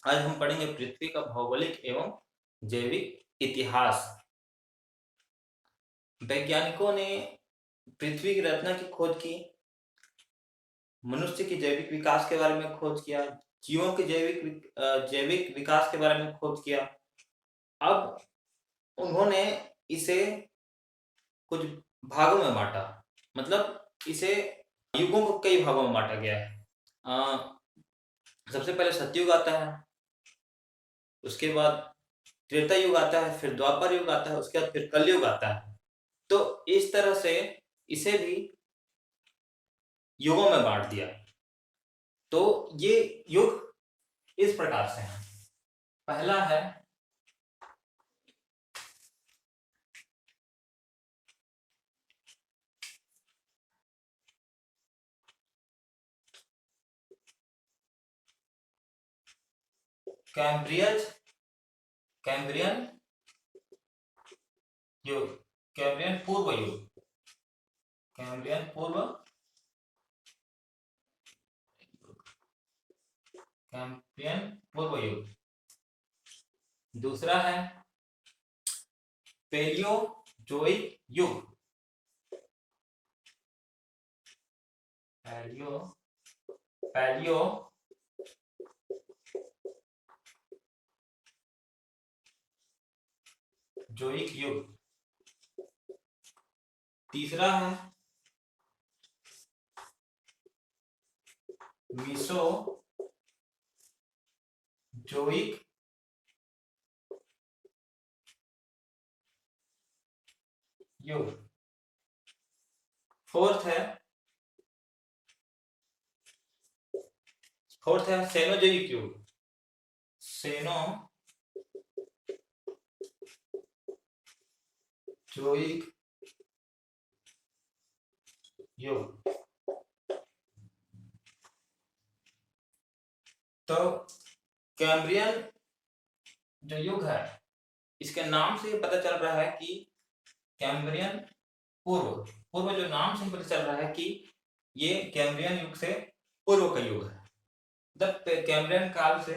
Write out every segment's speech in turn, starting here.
आज हम पढ़ेंगे पृथ्वी का भौगोलिक एवं जैविक इतिहास। वैज्ञानिकों ने पृथ्वी की रचना की खोज की, मनुष्य के जैविक विकास के बारे में खोज किया, जीवों के जैविक विकास के बारे में खोज किया। अब उन्होंने इसे कुछ भागों में बांटा, मतलब इसे युगों को कई भागों में बांटा गया है। सबसे पहले सतयुग आता है, उसके बाद त्रेता युग आता है, फिर द्वापर युग आता है, उसके बाद फिर कलयुग आता है। तो इस तरह से इसे भी युगों में बांट दिया। तो ये युग इस प्रकार से है। पहला है कैम्ब्रियन युग, कैम्ब्रियन पूर्व युग, कैम्ब्रियन पूर्व कैम्ब्रियन पूर्व युग। दूसरा है पैलियोजोइक युग, पैलियोजोइक युग। तीसरा है मीसोजोइक युग। फोर्थ है सेनोजोइक युग, सेनोजोइक युग। तो कैम्ब्रियन जो युग है, इसके नाम से पता चल रहा है कि कैम्ब्रियन पूर्व जो नाम से पता चल रहा है कि ये कैम्ब्रियन युग से पूर्व का युग है, मतलब कैम्ब्रियन काल से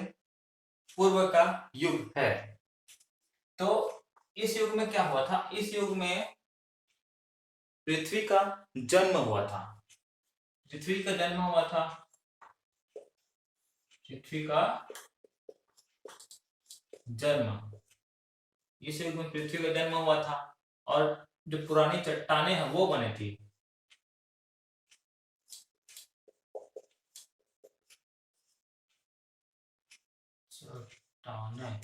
पूर्व का युग है। तो इस युग में क्या हुआ था? इस युग में पृथ्वी का जन्म हुआ था, पृथ्वी का जन्म हुआ था, पृथ्वी का जन्म, इस युग में पृथ्वी का जन्म हुआ था। और जो पुरानी चट्टानें हैं वो बने थी, चट्टानें,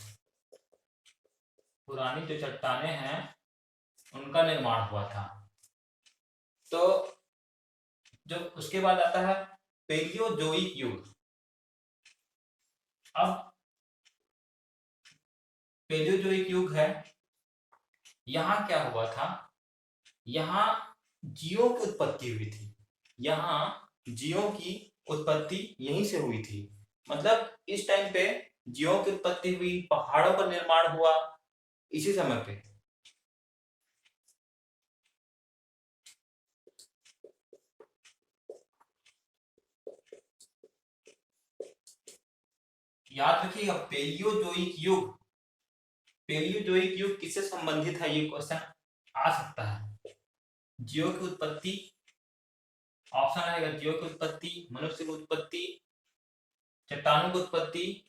पुरानी जो चट्टानें हैं उनका निर्माण हुआ था। तो जो उसके बाद आता है पैलियोजोइक युग। अब पैलियोजोइक युग है, यहाँ क्या हुआ था? यहाँ जीवों की उत्पत्ति हुई थी, यहाँ जीवों की उत्पत्ति यहीं से हुई थी। मतलब इस टाइम पे जीवों की उत्पत्ति हुई, पहाड़ों का निर्माण हुआ इसी समय पे। याद रखिएगा पैलियोजोइक युग किससे संबंधित है, ये क्वेश्चन आ सकता है। जीवों की उत्पत्ति, ऑप्शन रहेगा जीवों की उत्पत्ति, मनुष्य की उत्पत्ति, चट्टानों की उत्पत्ति,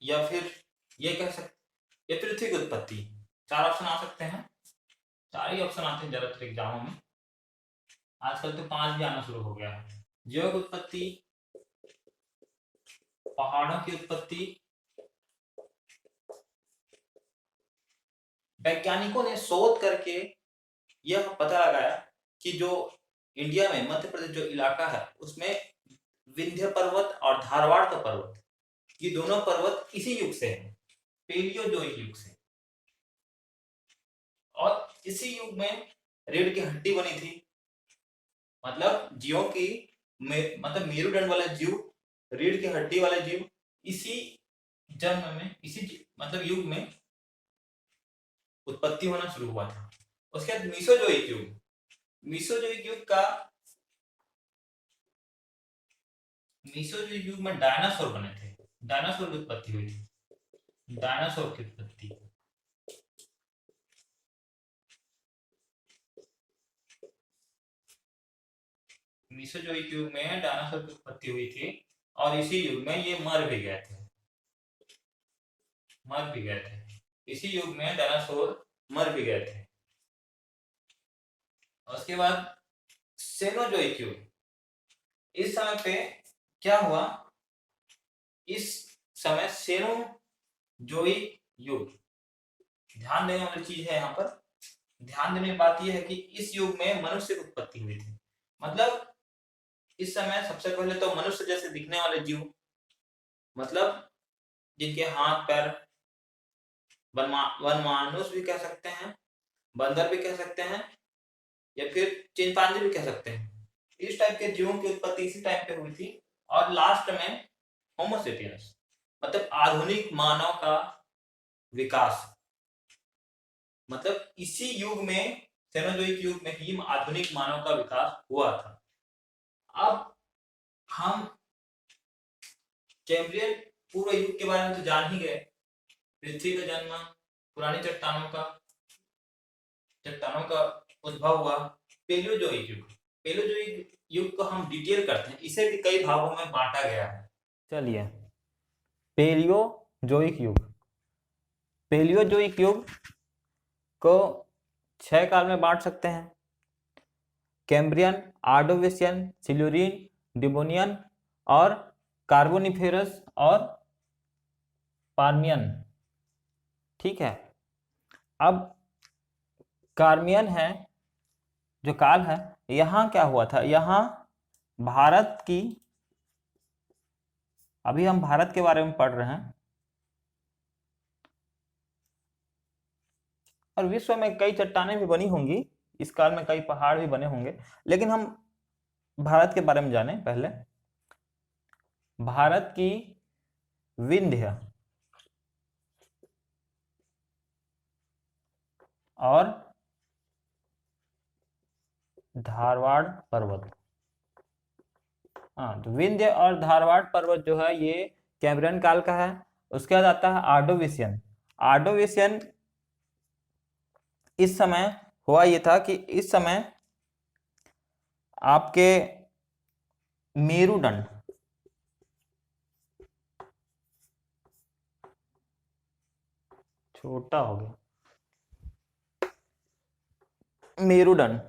या फिर ये कह सकते ये पृथ्वी की उत्पत्ति। चार ऑप्शन आ सकते हैं, चार ही ऑप्शन आते हैं ज्यादातर एग्जामों में। आजकल तो 5 भी आना शुरू हो गया है। जीवों की उत्पत्ति, पहाड़ों की उत्पत्ति। वैज्ञानिकों ने शोध करके यह पता लगाया कि जो इंडिया में मध्य प्रदेश जो इलाका है उसमें विंध्य पर्वत और धारवाड़ का पर्वत, ये दोनों पर्वत इसी युग से हैं, पैलियोजोइक युग से। और इसी युग में रीढ़ की हड्डी बनी थी, मतलब जीवों की मतलब मेरुदंड वाला जीव, रीढ़ की हड्डी वाला जीव इसी जन्म में, इसी मतलब युग में उत्पत्ति होना शुरू हुआ था। उसके बाद मीसोजोइक युग, मीसोजोइक युग में डायनासोर बने थे, डायनासोर की उत्पत्ति हुई थी, डायनासोर की उत्पत्ति। मीसोजोइक युग में डायनासोर की उत्पत्ति हुई थी और इसी युग में ये मर भी गए थे, मर भी गए थे। इसी युग में डायनासोर मर भी गए थे। उसके बाद सेनोजोइक युग, इस समय पे क्या हुआ, इस समय सेनोजोइक युग, ध्यान देने वाली चीज है यहाँ पर, ध्यान देने की बात यह है कि इस युग में मनुष्य की उत्पत्ति हुई थी। मतलब इस समय सबसे पहले तो मनुष्य जैसे दिखने वाले जीव, मतलब जिनके हाथ पैर, वनमानुष भी कह सकते हैं, बंदर भी कह सकते हैं, या फिर चिंपांजी भी कह सकते हैं, इस टाइप के जीवों की उत्पत्ति इसी टाइम पे हुई थी। और लास्ट में होमोसेपियंस, मतलब आधुनिक मानव का विकास, मतलब इसी युग में, सेनोजोइक युग में ही आधुनिक मानव का विकास हुआ था। अब हम कैम्ब्रियन पूर्व युग के बारे में तो जान ही गए, पृथ्वी का जन्म, पुरानी चट्टानों का उद्भव हुआ। पेलियोजोइक युग, पेलियोजोइक युग को हम डिटेल करते हैं, इसे भी कई भागों में बांटा गया है। चलिए, पेलियोजोइक युग, पेलियोजोइक युग को 6 काल में बांट सकते हैं, कैम्ब्रियन, आर्डोविशियन, सिल्यूरिन, डिबोनियन और कार्बोनिफेरस और पार्मियन। ठीक है, अब कार्मियन है जो काल है, यहाँ क्या हुआ था, यहाँ भारत की, अभी हम भारत के बारे में पढ़ रहे हैं, और विश्व में कई चट्टानें भी बनी होंगी, इस काल में कई पहाड़ भी बने होंगे, लेकिन हम भारत के बारे में जाने पहले। भारत की विंध्य और धारवाड़ पर्वत, हाँ, तो विंध्य और धारवाड़ पर्वत जो है ये कैम्ब्रियन काल का है। उसके बाद आता है आर्डोविशियन। आर्डोविशियन, इस समय हुआ ये था कि इस समय आपके मेरुदंड, छोटा हो गया, मेरुदंड,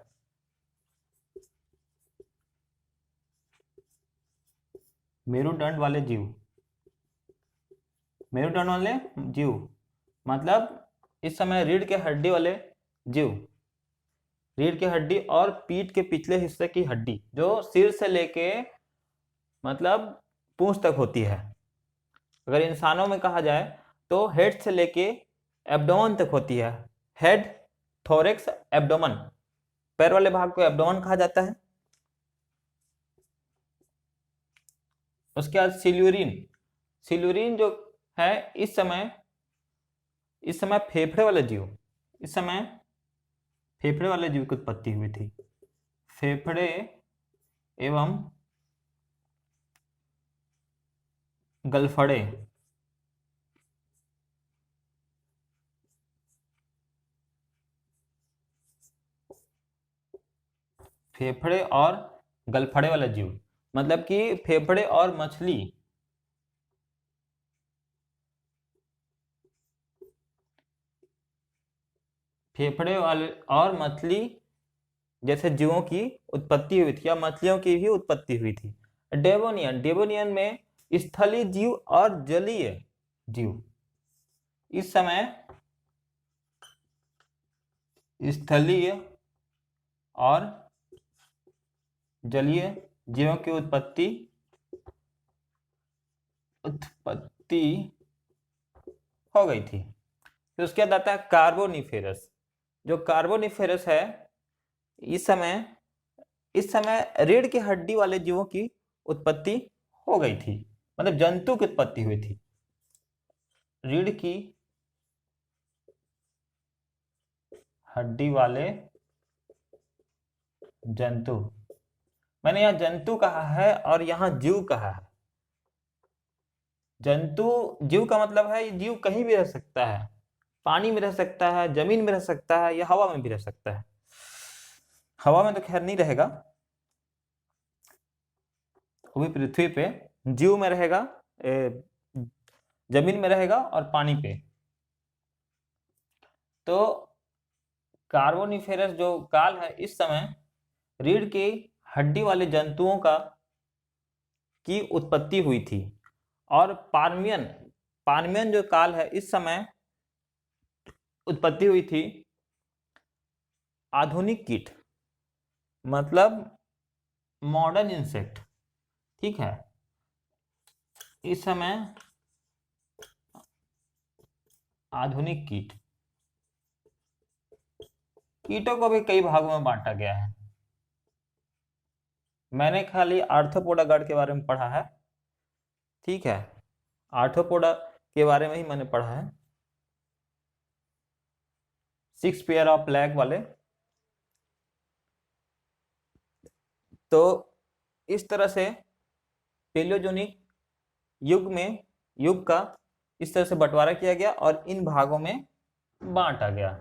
मेरुदंड वाले जीव, मेरुदंड वाले जीव मतलब इस समय रीढ़ के हड्डी वाले जीव, रीढ़ की हड्डी और पीठ के पिछले हिस्से की हड्डी जो सिर से लेके मतलब पूंछ तक होती है। अगर इंसानों में कहा जाए तो हेड से लेके एब्डोमेन तक होती है, हेड, थोरेक्स, एब्डोमेन, पैर वाले भाग को एब्डोमेन कहा जाता है। उसके बाद सिल्यूरिन, सिल्यूरिन जो है इस समय फेफड़े वाले जीव, इस समय फेफड़े वाले जीव की उत्पत्ति हुई थी, फेफड़े एवं गलफड़े, फेफड़े और गलफड़े वाला जीव, मतलब कि फेफड़े और मछली, फेफड़े वाले और मछली जैसे जीवों की उत्पत्ति हुई थी, या मछलियों की भी उत्पत्ति हुई थी। डेवोनियन, डेवोनियन में स्थलीय जीव और जलीय जीव, इस समय स्थलीय और जलीय जीवों की उत्पत्ति हो गई थी। फिर उसके बाद आता है कार्बोनिफेरस। जो कार्बोनिफेरस है इस समय रीढ़ की हड्डी वाले जीवों की उत्पत्ति हो गई थी, मतलब जंतु की उत्पत्ति हुई थी, रीढ़ की हड्डी वाले जंतु, मैंने यहाँ जंतु कहा है और यहाँ जीव कहा है, जंतु, जीव का मतलब है जीव कहीं भी रह सकता है, पानी में रह सकता है, जमीन में रह सकता है, या हवा में भी रह सकता है। हवा में तो खैर नहीं रहेगा, वो भी पृथ्वी पे। जीव में रहेगा, जमीन में रहेगा और पानी पे। तो कार्बोनिफेरस जो काल है, इस समय रीढ़ की हड्डी वाले जंतुओं का की उत्पत्ति हुई थी। और पार्मियन पार्मियन जो काल है, इस समय उत्पत्ति हुई थी आधुनिक कीट, मतलब मॉडर्न इंसेक्ट। ठीक है, इस समय आधुनिक कीट, कीटों को भी कई भागों में बांटा गया है। मैंने खाली आर्थ्रोपोडा गण के बारे में पढ़ा है। ठीक है, आर्थ्रोपोडा के बारे में ही मैंने पढ़ा है, 6 पेयर ऑफ लेग वाले। तो इस तरह से पेलियोजोनिक युग का इस तरह से बंटवारा किया गया और इन भागों में बांटा गया।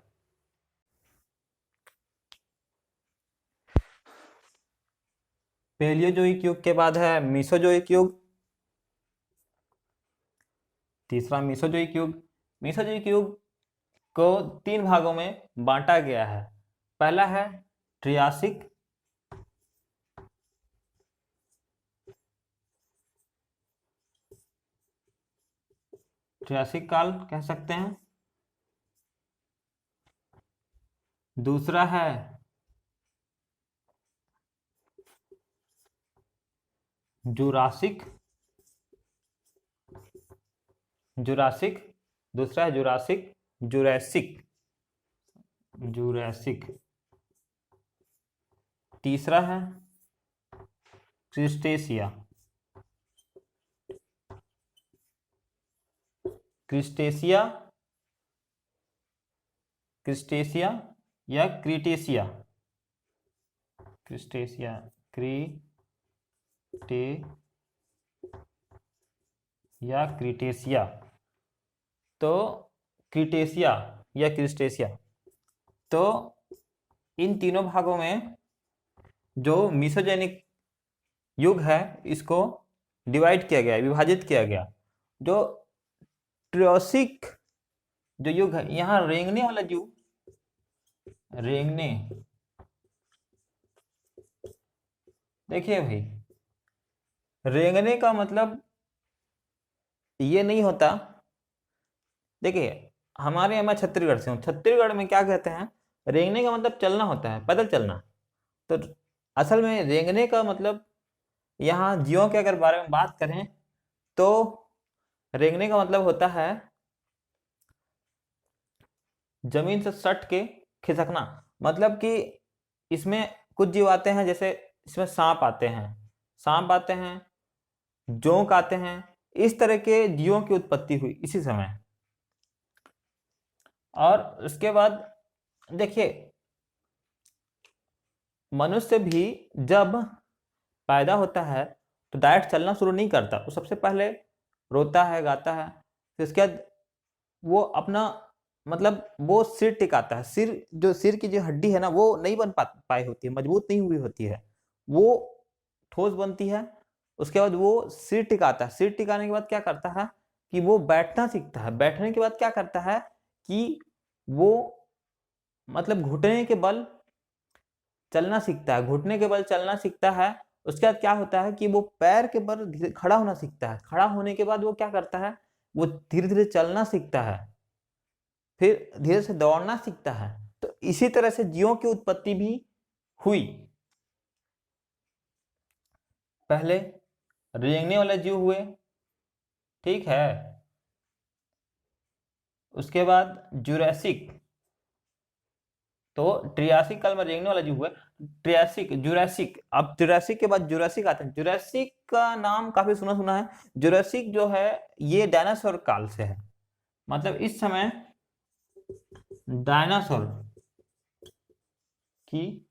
पेलियोजोइक युग के बाद है मीसोजोइक युग। तीसरा मीसोजोइक युग। मीसोजोइक युग को 3 भागों में बांटा गया है। पहला है ट्रियासिक, ट्रियासिक काल कह सकते हैं। दूसरा है जुरासिक, दूसरा है जुरैसिक। तीसरा है क्रिस्टेशिया, या क्रीटेशिया, तो क्रीटेशिया या क्रिस्टेशिया। तो इन तीनों भागों में जो मीसोजेनिक युग है, इसको डिवाइड किया गया, विभाजित किया गया। जो ट्रियासिक जो युग है, यहाँ रेंगने वाला जीव, देखिए भाई, रेंगने का मतलब ये नहीं होता। देखिए, हमारे यहाँ, मैं छत्तीसगढ़ से हूँ, छत्तीसगढ़ में क्या कहते हैं, रेंगने का मतलब चलना होता है, पैदल चलना। तो असल में रेंगने का मतलब, यहाँ जीवों के अगर बारे में बात करें तो रेंगने का मतलब होता है जमीन से सट के खिसकना। मतलब कि इसमें कुछ जीव आते हैं, जैसे इसमें सांप आते हैं, जोंक आते हैं। इस तरह के जीवों की उत्पत्ति हुई इसी समय। और उसके बाद देखिए, मनुष्य भी जब पैदा होता है तो डायरेक्ट चलना शुरू नहीं करता। वो सबसे पहले रोता है, गाता है, फिर उसके बाद वो अपना, मतलब वो सिर टिकाता है। सिर की जो हड्डी है ना, वो नहीं बन पाई होती है, मजबूत नहीं हुई होती है, वो ठोस बनती है। उसके बाद वो सिर टिकाता है। सिर टिकाने के बाद क्या करता है कि वो बैठना सीखता है। बैठने के बाद क्या करता है कि वो, मतलब घुटने के बल चलना सीखता है, घुटने के बल चलना सीखता है। उसके बाद क्या होता है कि वो पैर के बल खड़ा होना सीखता है। खड़ा होने के बाद वो क्या करता है, वो धीरे धीरे चलना सीखता है, फिर धीरे से दौड़ना सीखता है। तो इसी तरह से जीवों की उत्पत्ति भी हुई। पहले रेंगने वाले जीव हुए, ठीक है। उसके बाद जुरैसिक, तो ट्रियासिक काल में रेंगने वाला जीव हुआ, जुरैसिक। अब जुरैसिक के बाद जुरैसिक आता है। जुरैसिक का नाम काफी सुना सुना है। जुरैसिक जो है, ये डायनासोर काल से है। मतलब इस समय डायनासोर की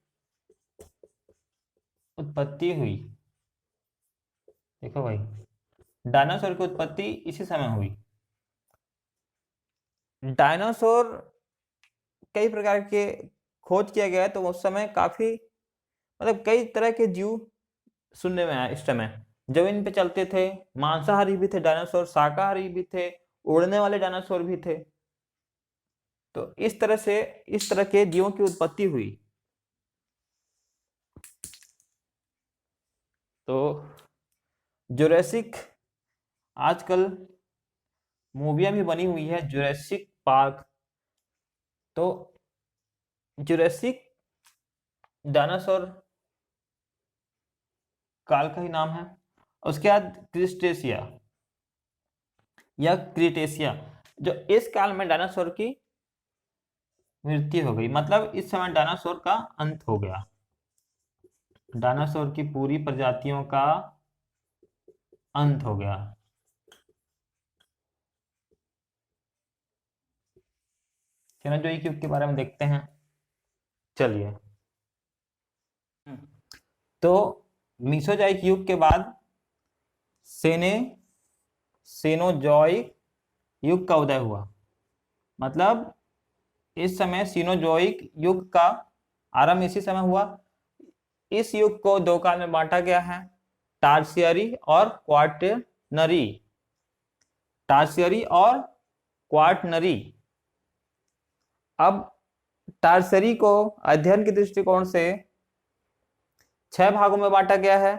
उत्पत्ति हुई। देखो भाई, डायनासोर की उत्पत्ति इसी समय हुई। डायनासोर कई प्रकार के खोज किया गया है, तो उस समय काफी मतलब कई तरह के जीव सुनने में आया इस समय। जमीन पे चलते थे, मांसाहारी भी थे डायनासोर, शाकाहारी भी थे, उड़ने वाले डायनासोर भी थे। तो इस तरह से इस तरह के जीवों की उत्पत्ति हुई। तो जुरासिक, आजकल मूवियां भी बनी हुई है जुरासिक पार्क। तो जुरासिक डायनासोर काल का ही नाम है। उसके बाद क्रिस्टेशिया या क्रिटेशिया, जो इस काल में डायनासोर की मृत्यु हो गई, मतलब इस समय डायनासोर का अंत हो गया। डायनासोर की पूरी प्रजातियों का अंत हो गया। सेनोजोइक युग के बारे में देखते हैं, चलिए। तो मीसोजोइक युग के बाद सेनोजोइक युग का उदय हुआ। मतलब इस समय सीनोजोइक युग का आरंभ इसी समय हुआ। इस युग को दो काल में बांटा गया है, टार्सियरी और क्वाटरनरी। टार्सियरी और क्वाटरनरी। अब टार्सियरी को अध्ययन के दृष्टिकोण से 6 भागों में बांटा गया है,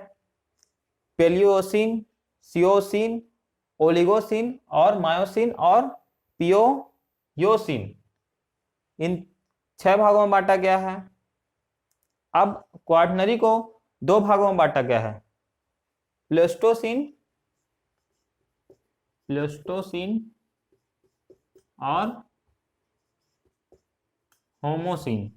पेलियोसिन, सियोसिन, ओलिगोसिन और मायोसिन और पियोयोसिन। इन 6 भागों में बांटा गया है। अब क्वाटरनरी को 2 भागों में बांटा गया है, प्लेस्टोसिन और होमोसिन।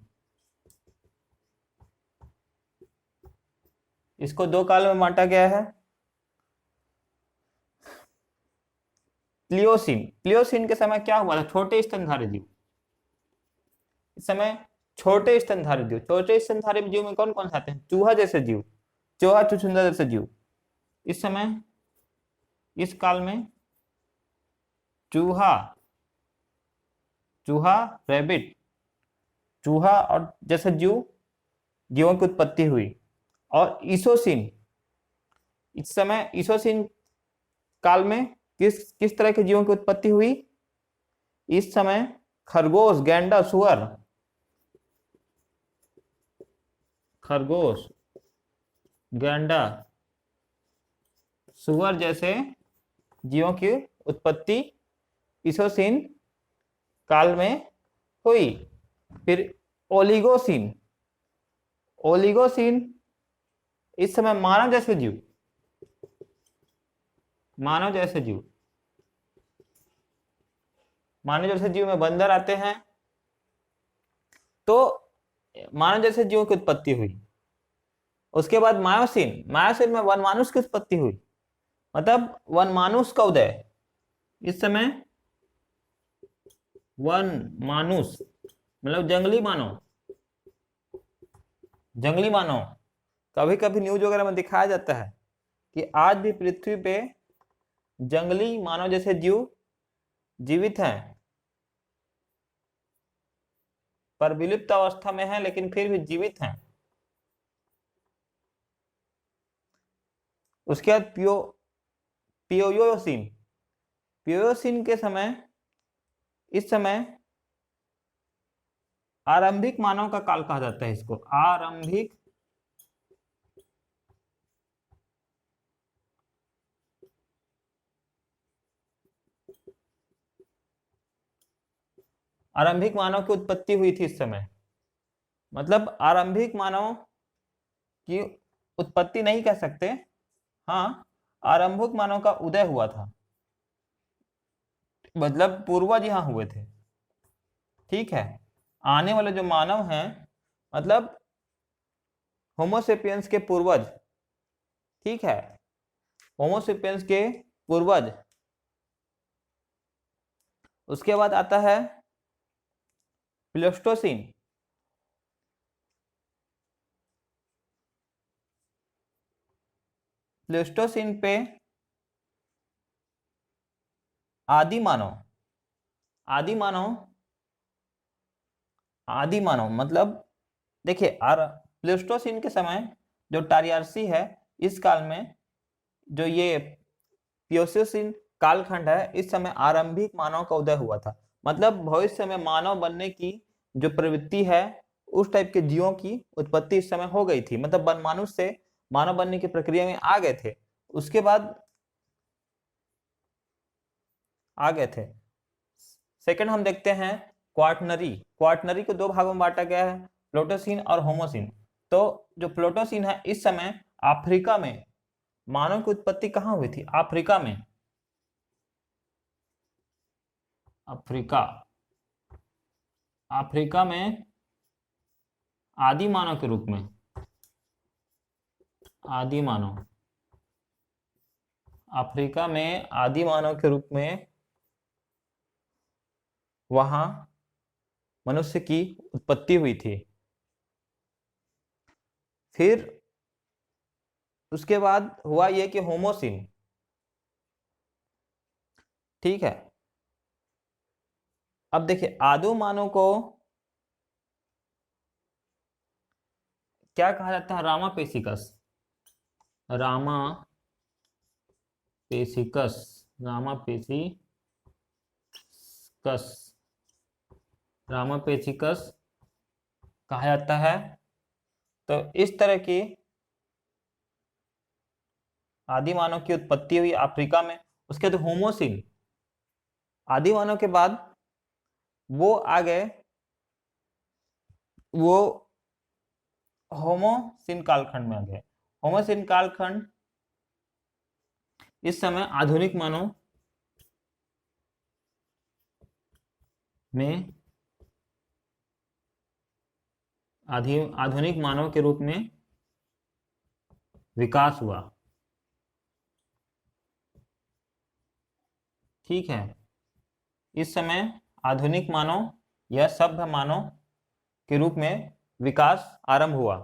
इसको 2 काल में बांटा गया है। प्लियोसिन के समय क्या हुआ था? छोटे स्तनधारी जीव। इस समय छोटे स्तनधारी जीव में कौन कौन से आते हैं? चूहा जैसे जीव, चूहा चुचुंदा जैसे जीव। इस समय इस काल में चूहा रैबिट, चूहा और जैसे जीवों की उत्पत्ति हुई। और ईसोसिन, इस समय ईसोसिन काल में किस किस तरह के जीवों की उत्पत्ति हुई? इस समय खरगोश, गैंडा, सुअर जैसे जीवों की उत्पत्ति ईसोसिन काल में हुई। फिर ओलिगोसिन इस समय मानव जैसे जीव में बंदर आते हैं। तो मानव जैसे जीवों की उत्पत्ति हुई। उसके बाद मायोसिन में वनमानुष की उत्पत्ति हुई, मतलब वनमानुष का उदय। इस समय वनमानुष मतलब जंगली मानव। कभी कभी न्यूज वगैरह में दिखाया जाता है कि आज भी पृथ्वी पे जंगली मानव जैसे जीव जीवित हैं, पर विलुप्त अवस्था में है, लेकिन फिर भी जीवित हैं। उसके बाद पियोयोसिन के समय, इस समय आरंभिक मानव का काल कहा जाता है इसको। आरंभिक मानव की उत्पत्ति हुई थी इस समय। मतलब आरंभिक मानव की उत्पत्ति नहीं कह सकते, हाँ, आरंभिक मानव का उदय हुआ था, मतलब पूर्वज यहां हुए थे। ठीक है, आने वाले जो मानव हैं, मतलब होमोसेपियंस के पूर्वज। ठीक है, होमोसेपियंस के पूर्वज। उसके बाद आता है प्लेस्टोसिन। प्लेस्टोसिन पे आदि मानव, आदि मानव, आदि मानव मतलब देखिए प्लेस्टोसीन के समय जो टारियार्सी है, इस काल में जो ये प्योसियोसीन कालखंड है, इस समय आरंभिक मानव का उदय हुआ था। मतलब भविष्य में मानव बनने की जो प्रवृत्ति है, उस टाइप के जीवों की उत्पत्ति इस समय हो गई थी। मतलब मनुष्य से मानव बनने की प्रक्रिया में आ गए थे, उसके बाद आ गए थे। सेकंड हम देखते हैं क्वाटरनरी। क्वाटरनरी को दो भागों में बांटा गया है, प्लेटोसीन और होमोसीन। तो जो प्लेटोसीन है, इस समय अफ्रीका में मानव की उत्पत्ति कहाँ हुई थी? अफ्रीका में, अफ्रीका, अफ्रीका में आदि मानव के रूप में, आदि मानव, अफ्रीका में आदि मानव के रूप में वहां मनुष्य की उत्पत्ति हुई थी। फिर उसके बाद हुआ यह कि होमोसिन, ठीक है। अब देखिए आदि मानव को क्या कहा जाता है? रामापेसिकस, रामापेसिकस, रामापेसिकस, रामापेसिकस कहा जाता है। तो इस तरह की आदि मानव की उत्पत्ति हुई अफ्रीका में। उसके बाद होमोसिन, आदि मानव के बाद वो आ गए, वो होमोसिन कालखंड में आ गए। होमोसिन कालखंड इस समय आधुनिक मानव में, आधुनिक मानव के रूप में विकास हुआ, ठीक है। इस समय आधुनिक मानव या सभ्य मानव के रूप में विकास आरंभ हुआ।